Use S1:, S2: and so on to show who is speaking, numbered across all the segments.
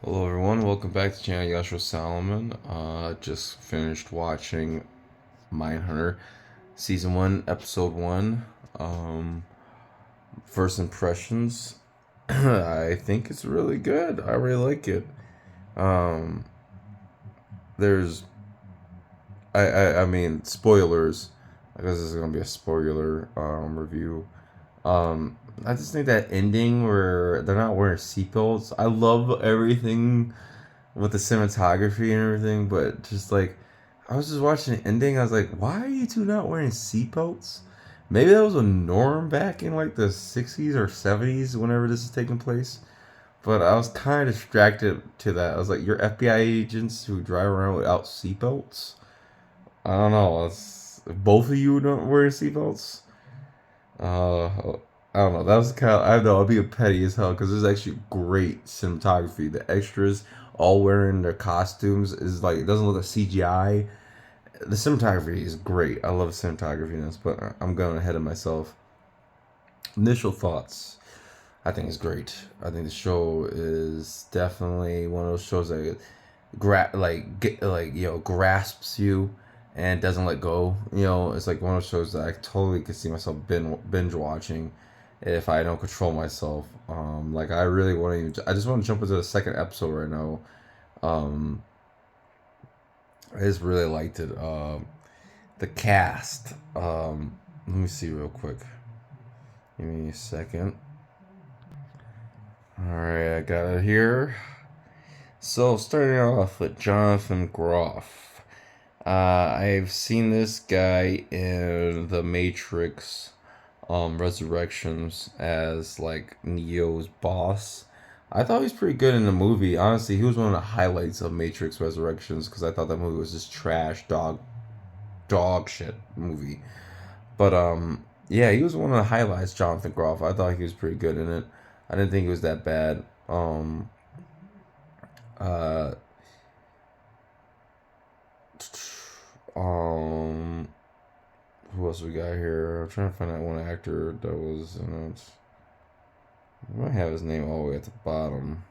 S1: Hello everyone, welcome back to channel Yashua Solomon. Just finished watching Mindhunter season 1, episode 1. Um, First impressions. I think it's really good. I really like it. Um, there's, I mean, spoilers. I guess this is gonna be a spoiler review. I just think that ending where they're not wearing seatbelts. I love everything with the cinematography and everything, but just like I was just watching the ending, I was like, why are you two not wearing seatbelts? Maybe that was a norm back in like the 60s or 70s, whenever this is taking place. But I was kind of distracted to that. I was like, you're FBI agents who drive around without seatbelts? I don't know. Both of you don't wearing seatbelts? Uh, I don't know. That was kind of, I don't know, I'll be a petty as hell because there's actually great cinematography. The extras all wearing their costumes is like, it doesn't look like CGI. The cinematography is great. I love cinematography in this, but I'm going ahead of myself. Initial thoughts. I think it's great. I think the show is definitely one of those shows that grasps you and doesn't let go. It's like one of those shows that I totally could see myself binge watching if I don't control myself. Like I really want to. I just want to jump into the second episode right now. Um, I just really liked it. The cast. Let me see real quick. Give me a second. All right, I got it here. So starting off with Jonathan Groff. I've seen this guy in The Matrix Resurrections as like Neo's boss. I thought he was pretty good in the movie. Honestly, he was one of the highlights of Matrix Resurrections because I thought that movie was just trash, dog shit movie. But yeah, he was one of the highlights, Jonathan Groff. I thought he was pretty good in it. I didn't think it was that bad. Uh, um, who else we got here? I'm trying to find that one actor that was in it. I might have his name all the way at the bottom.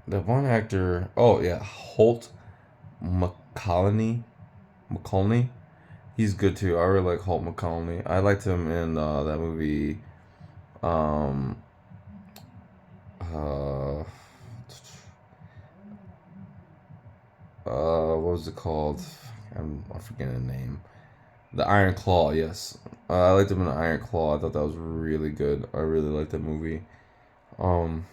S1: The one actor, oh yeah, Holt McCallany. McCallney. He's good too. I really like Holt McCallney. I liked him in that movie. Um, uh, what was it called? I'm forgetting the name. The Iron Claw. Yes, I liked him in the Iron Claw. I thought that was really good. I really liked that movie. Um,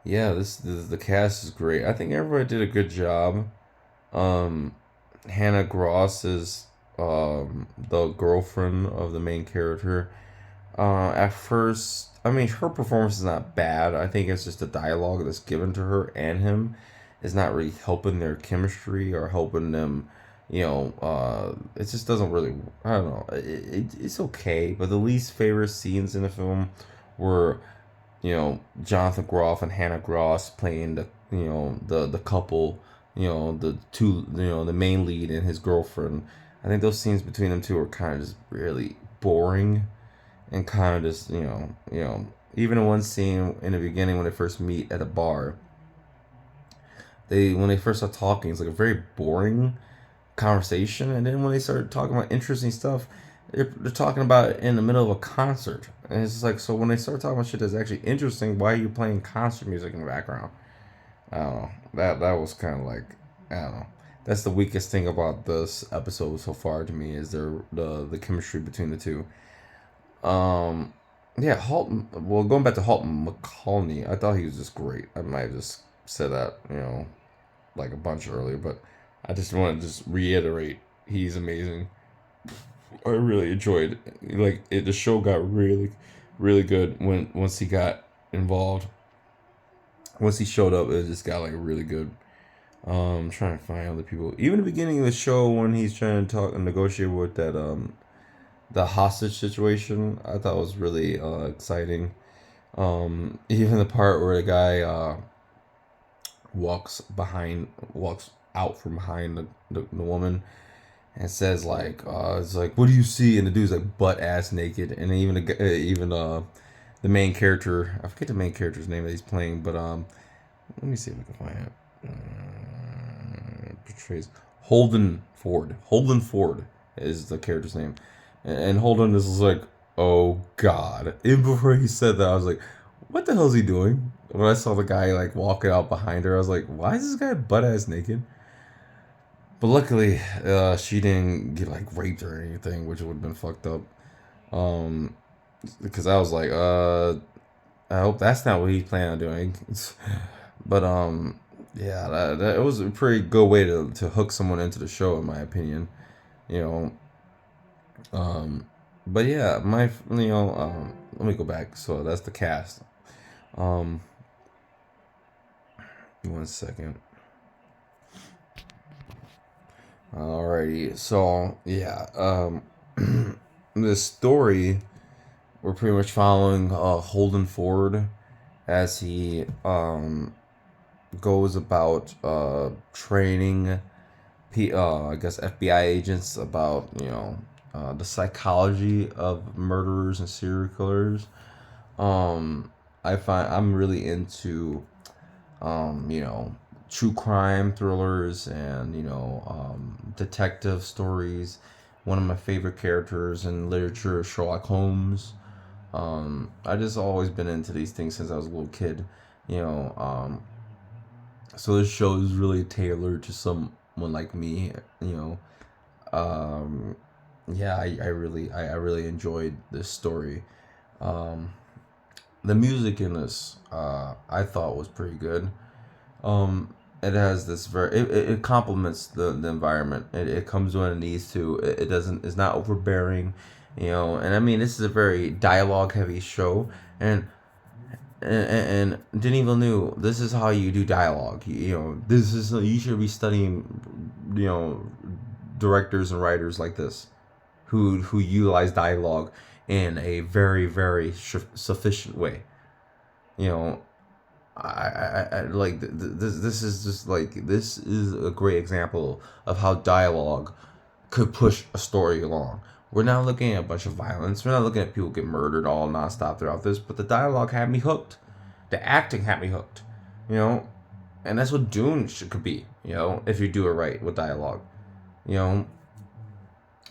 S1: yeah, this the cast is great. I think everybody did a good job. Um, Hannah Gross is the girlfriend of the main character. At first, I mean, her performance is not bad. I think it's just the dialogue that's given to her and him is not really helping their chemistry or helping them. It just doesn't really. I don't know. It's okay, but the least favorite scenes in the film were Jonathan Groff and Hannah Gross playing the couple, the two, the main lead and his girlfriend. I think those scenes between them two are kind of just really boring and kind of just even in one scene in the beginning when they first meet at a bar, they when they first start talking, it's like a very boring conversation, and then when they start talking about interesting stuff, they're talking about it in the middle of a concert, and it's just like, so when they start talking about shit that's actually interesting, why are you playing concert music in the background? I don't know. That was kind of like, I don't know. That's the weakest thing about this episode so far to me is the chemistry between the two. Um, yeah, Halton. Well, going back to Halton McCallney, I thought he was just great. I might have just said that, like a bunch earlier, but I just want to just reiterate he's amazing. I really enjoyed like it. The show got really, really good when once he got involved. Once he showed up, it just got like really good. Trying to find other people. Even the beginning of the show when he's trying to talk and negotiate with that the hostage situation, I thought was really exciting. Even the part where the guy walks out from behind the woman, and says like, it's like, what do you see? And the dude's like butt ass naked, and even the main character, I forget the main character's name that he's playing, but let me see if I can find it. Portrays Holden Ford. Holden Ford is the character's name, and Holden is like, oh god. Even before he said that, I was like, what the hell is he doing? When I saw the guy like walking out behind her, I was like, why is this guy butt ass naked? But luckily, she didn't get like raped or anything, which would have been fucked up. Um, because I was like, I hope that's not what he's planning on doing. But yeah, it was a pretty good way to hook someone into the show, in my opinion. You know, um, but yeah, let me go back. So that's the cast. Um, 1 second. Alrighty, so yeah, this story we're pretty much following Holden Ford as he goes about training I guess FBI agents about the psychology of murderers and serial killers. I'm really into you know, true crime thrillers and detective stories. One of my favorite characters in literature is Sherlock Holmes. I just always been into these things since I was a little kid. You know, so this show is really tailored to someone like me. You know, yeah, I really enjoyed this story. Um, the music in this, I thought was pretty good. It has this it complements the environment. It comes when it needs to. It doesn't. It's not overbearing, And I mean, this is a very dialogue heavy show, and Denis Villeneuve, this is how you do dialogue. This is you should be studying, directors and writers like this, who utilize dialogue in a very sufficient way. You know, I like this. This is just like this is a great example of how dialogue could push a story along. We're not looking at a bunch of violence. We're not looking at people get murdered all nonstop throughout this. But the dialogue had me hooked. The acting had me hooked. You know, and that's what Dune could be. If you do it right with dialogue. You know,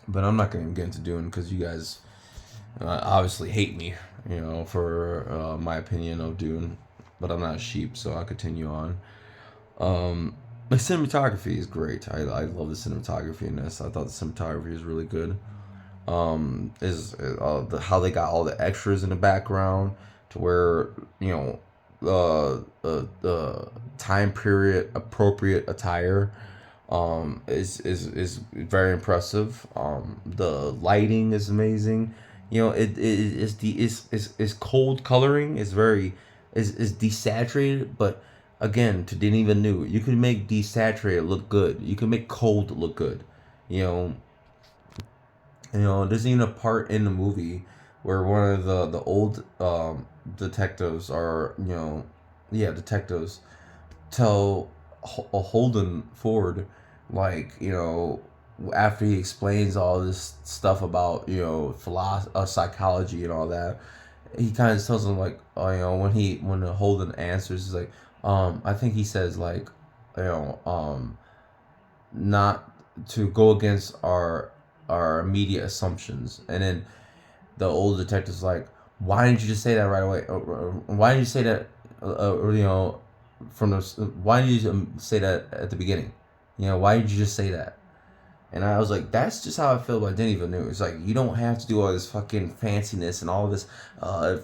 S1: but I'm not gonna get into Dune because you guys obviously hate me. For my opinion of Dune. But I'm not a sheep, so I'll continue on. The cinematography is great. I love the cinematography in this. I thought the cinematography is really good. Is how they got all the extras in the background to where the time period appropriate attire is very impressive. The lighting is amazing. It is the is cold coloring is very is desaturated, but again, to didn't even knew you can make desaturated look good. You can make cold look good. You know, there's even a part in the movie where one of the old detectives are yeah, detectives tell Holden Ford, like, after he explains all this stuff about psychology and all that, he kind of tells him like, when the Holden answers, he's like, I think he says like, you know um not to go against our immediate assumptions. And then the old detective's like, why didn't you just say that right away? Why didn't you say that? From the why didn't you say that at the beginning? Why did you just say that? And I was like, that's just how I feel about Denis Villeneuve. It's like, you don't have to do all this fucking fanciness and all this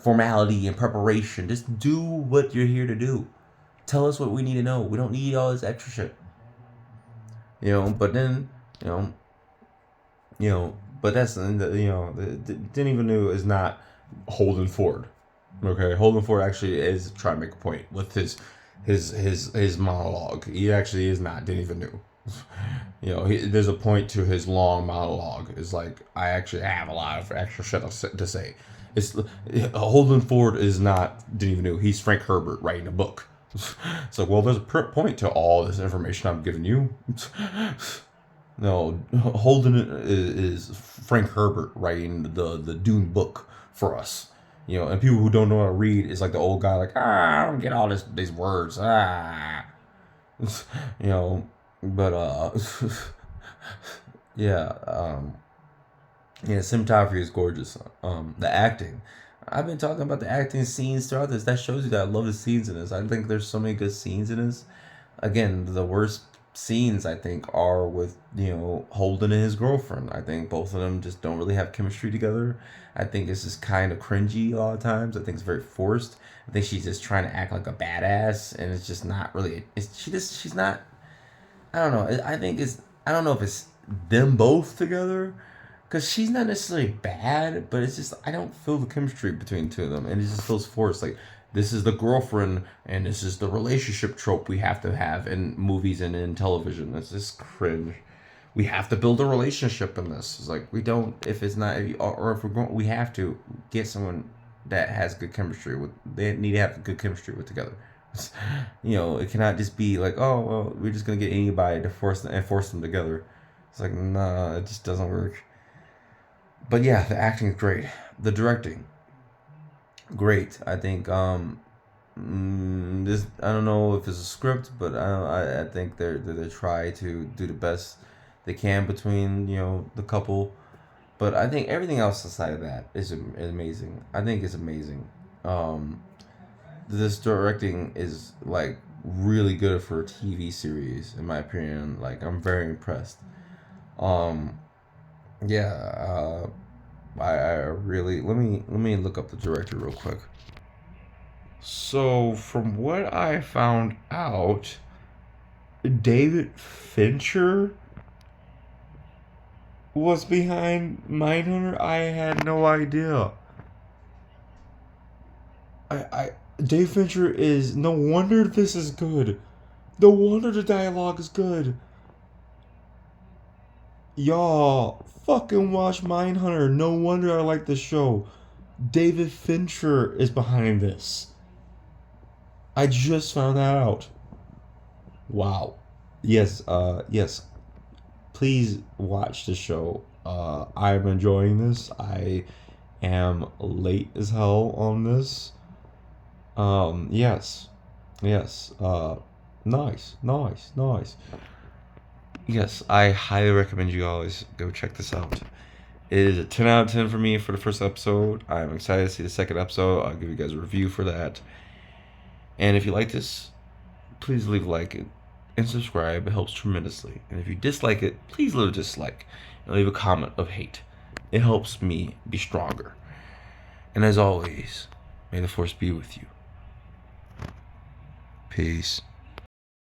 S1: formality and preparation. Just do what you're here to do. Tell us what we need to know. We don't need all this extra shit. But then, but that's Denis Villeneuve is not Holden Ford. Okay, Holden Ford actually is trying to make a point with his monologue. He actually is not Denis Villeneuve. There's a point to his long monologue. It's like, I actually have a lot of extra shit to say. It's Holden Ford is not Denis Villeneuve. He's Frank Herbert writing a book. It's like, well, there's a point to all this information I'm giving you. No, Holden is Frank Herbert writing the Dune book for us. And people who don't know how to read is like the old guy, like I don't get all these words. you know, but yeah, yeah, cinematography is gorgeous. The acting. I've been talking about the acting scenes throughout this. That shows you that I love the scenes in this. I think there's so many good scenes in this. Again, the worst scenes I think are with Holden and his girlfriend. I think both of them just don't really have chemistry together. I think it's just kind of cringy a lot of times. I think it's very forced. I think she's just trying to act like a badass, and it's just not really. She's not. I don't know. I think it's. I don't know if it's them both together, because she's not necessarily bad, but it's just I don't feel the chemistry between the two of them, and it just feels forced. Like this is the girlfriend, and this is the relationship trope we have to have in movies and in television. It's just cringe. We have to build a relationship in this. It's like we don't if it's not or if we're going we have to get someone that has good chemistry with. They need to have good chemistry with together. It cannot just be like, oh well, we're just gonna get anybody to force them together. It's like nah, it just doesn't work. But yeah, the acting is great. The directing, great. I think this I don't know if it's a script, but I think they try to do the best they can between the couple. But I think everything else aside of that is amazing. I think it's amazing. Um, this directing is like really good for a TV series, in my opinion. Like I'm very impressed. Um, yeah. I really let me look up the director real quick. So from what I found out, David Fincher was behind Mindhunter. I had no idea. I Dave Fincher is no wonder this is good. No wonder the dialogue is good. Y'all fucking watch Mindhunter. No wonder I like the show. David Fincher is behind this. I just found that out. Wow. Yes. Please watch the show. I'm enjoying this. I am late as hell on this. Yes. Yes. Nice. Yes, I highly recommend you guys go check this out. It is a 10 out of 10 for me for the first episode. I'm excited to see the second episode. I'll give you guys a review for that. And if you like this, please leave a like and subscribe. It helps tremendously. And if you dislike it, please leave a dislike and leave a comment of hate. It helps me be stronger. And as always, may the force be with you. Peace.